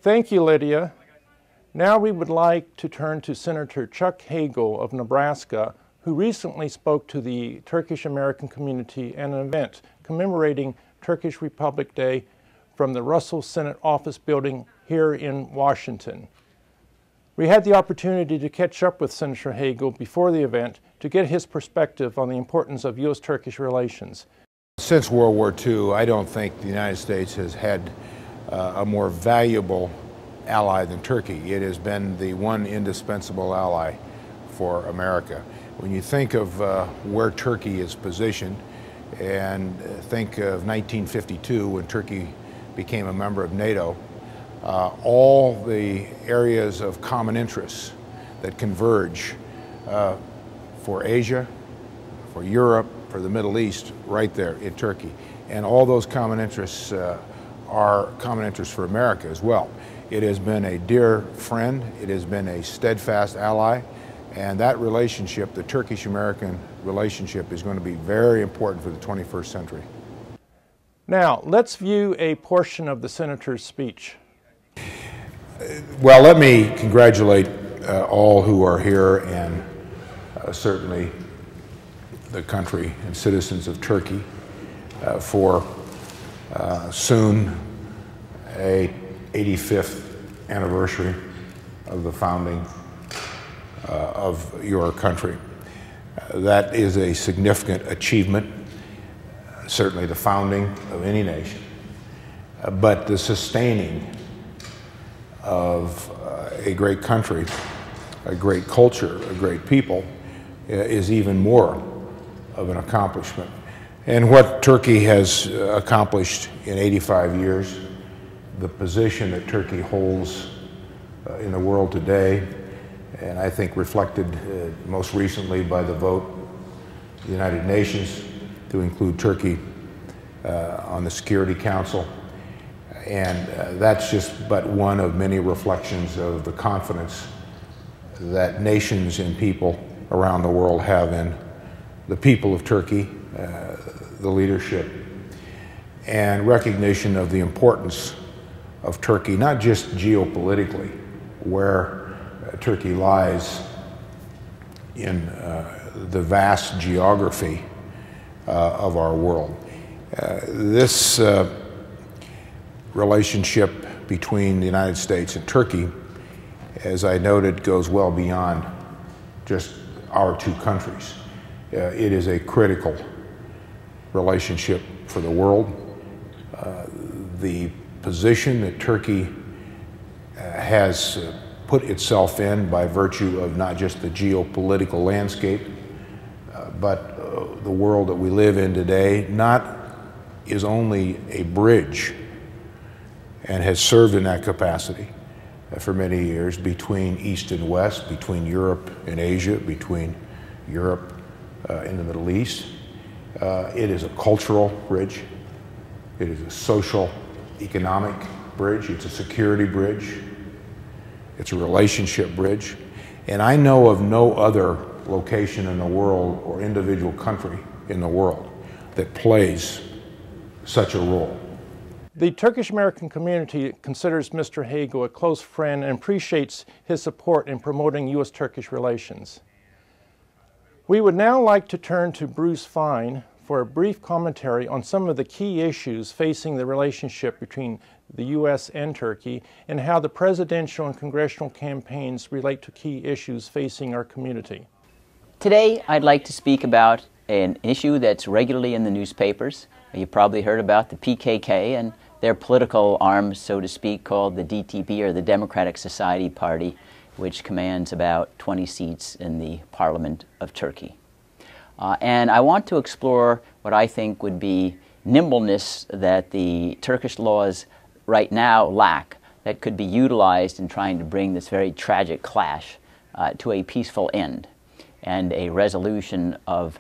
Thank you, Lydia. Now we would like to turn to Senator Chuck Hagel of Nebraska, who recently spoke to the Turkish American community at an event commemorating Turkish Republic Day from the Russell Senate Office Building here in Washington. We had the opportunity to catch up with Senator Hagel before the event to get his perspective on the importance of U.S.-Turkish relations. Since World War II, I don't think the United States has had a more valuable ally than Turkey. It has been the one indispensable ally for America. When you think of where Turkey is positioned and think of 1952 when Turkey became a member of NATO, all the areas of common interests that converge for Asia, for Europe, for the Middle East, right there in Turkey. And all those common interests are common interests for America as well. It has been a dear friend, it has been a steadfast ally, and that relationship, the Turkish-American relationship, is going to be very important for the 21st century. Now, let's view a portion of the Senator's speech. Well, let me congratulate all who are here and certainly the country and citizens of Turkey for soon a 85th anniversary of the founding of your country. That is a significant achievement, certainly the founding of any nation, but the sustaining of a great country, a great culture, a great people is even more of an accomplishment. And what Turkey has accomplished in 85 years, the position that Turkey holds in the world today, and I think reflected most recently by the vote of the United Nations to include Turkey on the Security Council. And that's just but one of many reflections of the confidence that nations and people around the world have in the people of Turkey, the leadership, and recognition of the importance of Turkey, not just geopolitically, where Turkey lies in the vast geography of our world. This relationship between the United States and Turkey, as I noted, goes well beyond just our two countries. It is a critical relationship for the world. The position that Turkey has put itself in by virtue of not just the geopolitical landscape, but the world that we live in today, is only a bridge and has served in that capacity for many years between East and West, between Europe and Asia, between Europe and the Middle East. It is a cultural bridge. It is a social, economic bridge. It's a security bridge. It's a relationship bridge. And I know of no other location in the world or individual country in the world that plays such a role. The Turkish-American community considers Mr. Hagel a close friend and appreciates his support in promoting U.S.-Turkish relations. We would now like to turn to Bruce Fein for a brief commentary on some of the key issues facing the relationship between the U.S. and Turkey and how the presidential and congressional campaigns relate to key issues facing our community. Today, I'd like to speak about an issue that's regularly in the newspapers. You probably heard about the PKK and their political arm, so to speak, called the DTP, or the Democratic Society Party, which commands about 20 seats in the Parliament of Turkey. And I want to explore what I think would be nimbleness that the Turkish laws right now lack that could be utilized in trying to bring this very tragic clash to a peaceful end and a resolution of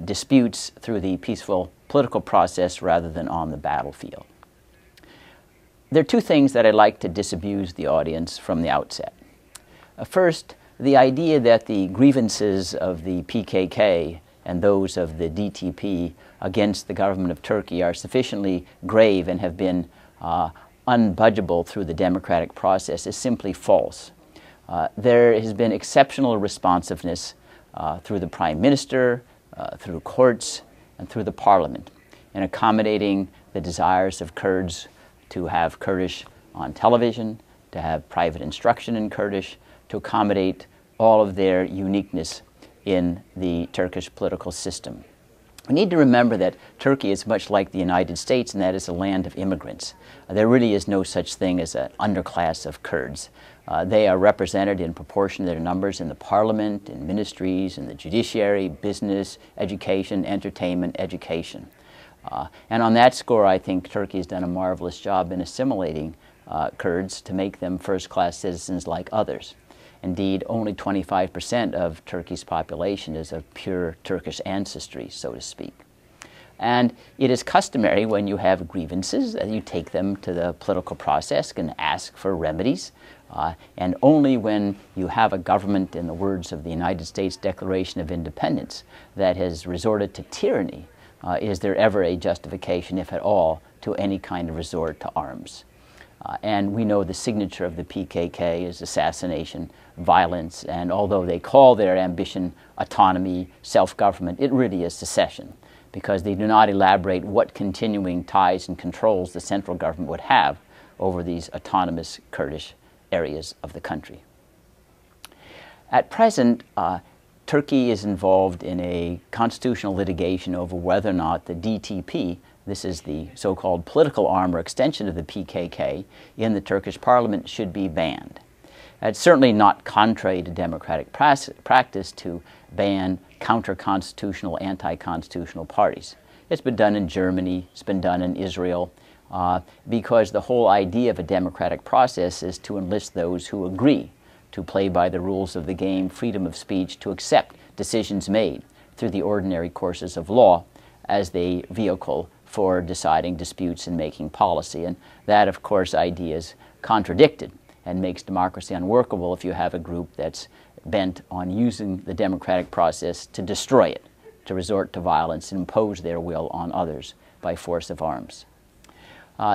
disputes through the peaceful political process rather than on the battlefield. There are two things that I'd like to disabuse the audience from the outset. First, the idea that the grievances of the PKK and those of the DTP against the government of Turkey are sufficiently grave and have been unbudgeable through the democratic process is simply false. There has been exceptional responsiveness through the Prime Minister, through courts, and through the Parliament in accommodating the desires of Kurds to have Kurdish on television, to have private instruction in Kurdish, to accommodate all of their uniqueness in the Turkish political system. We need to remember that Turkey is much like the United States, and that is a land of immigrants. There really is no such thing as an underclass of Kurds. They are represented in proportion to their numbers in the parliament, in ministries, in the judiciary, business, education, entertainment, education. And on that score, I think Turkey has done a marvelous job in assimilating Kurds to make them first-class citizens like others. Indeed, only 25% of Turkey's population is of pure Turkish ancestry, so to speak. And it is customary when you have grievances that you take them to the political process and ask for remedies. And only when you have a government, in the words of the United States Declaration of Independence, that has resorted to tyranny, is there ever a justification, if at all, to any kind of resort to arms. And we know the signature of the PKK is assassination, violence, and although they call their ambition autonomy, self-government, it really is secession, because they do not elaborate what continuing ties and controls the central government would have over these autonomous Kurdish areas of the country. At present, Turkey is involved in a constitutional litigation over whether or not the DTP, this is the so-called political arm or extension of the PKK, in the Turkish parliament should be banned. It's certainly not contrary to democratic practice to ban counter-constitutional, anti-constitutional parties. It's been done in Germany, it's been done in Israel, because the whole idea of a democratic process is to enlist those who agree to play by the rules of the game, freedom of speech, to accept decisions made through the ordinary courses of law as the vehicle for deciding disputes and making policy. And that, of course, idea is contradicted and makes democracy unworkable if you have a group that's bent on using the democratic process to destroy it, to resort to violence and impose their will on others by force of arms.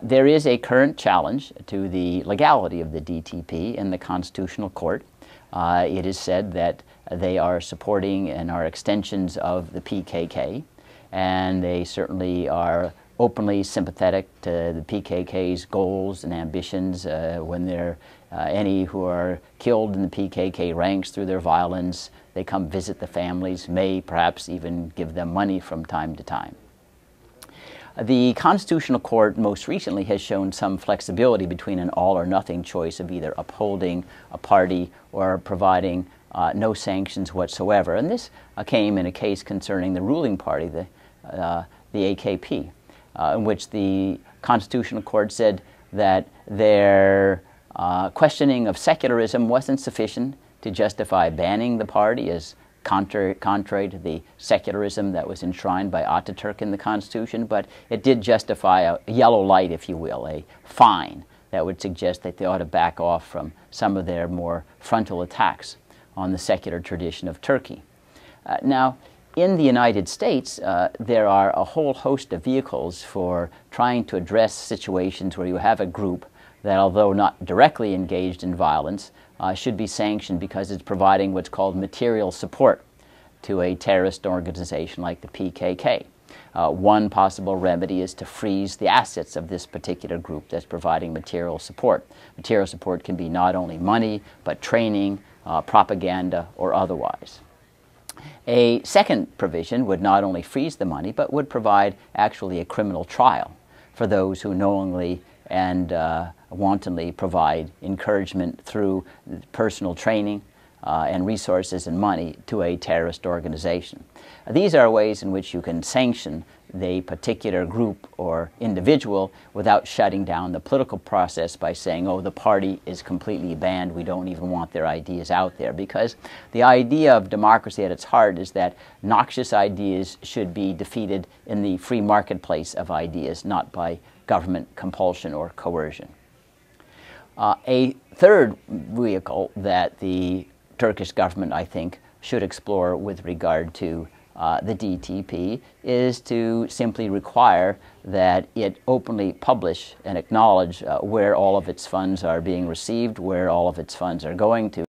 There is a current challenge to the legality of the DTP in the Constitutional Court. It is said that they are supporting and are extensions of the PKK, and they certainly are openly sympathetic to the PKK's goals and ambitions when there are any who are killed in the PKK ranks through their violence. They come visit the families, may perhaps even give them money from time to time. The Constitutional Court most recently has shown some flexibility between an all or nothing choice of either upholding a party or providing no sanctions whatsoever. And this came in a case concerning the ruling party, the AKP, in which the Constitutional Court said that their questioning of secularism wasn't sufficient to justify banning the party as contrary to the secularism that was enshrined by Ataturk in the Constitution, but it did justify a yellow light, if you will, a fine that would suggest that they ought to back off from some of their more frontal attacks on the secular tradition of Turkey. Now, in the United States, there are a whole host of vehicles for trying to address situations where you have a group that, although not directly engaged in violence, should be sanctioned because it's providing what's called material support to a terrorist organization like the PKK. One possible remedy is to freeze the assets of this particular group that's providing material support. Material support can be not only money, but training, propaganda, or otherwise. A second provision would not only freeze the money, but would provide actually a criminal trial for those who knowingly and wantonly provide encouragement through personal training and resources and money to a terrorist organization. These are ways in which you can sanction the particular group or individual without shutting down the political process by saying, oh, the party is completely banned, we don't even want their ideas out there. Because the idea of democracy at its heart is that noxious ideas should be defeated in the free marketplace of ideas, not by government compulsion or coercion. A third vehicle that the Turkish government, I think, should explore with regard to the DTP is to simply require that it openly publish and acknowledge where all of its funds are being received, where all of its funds are going to.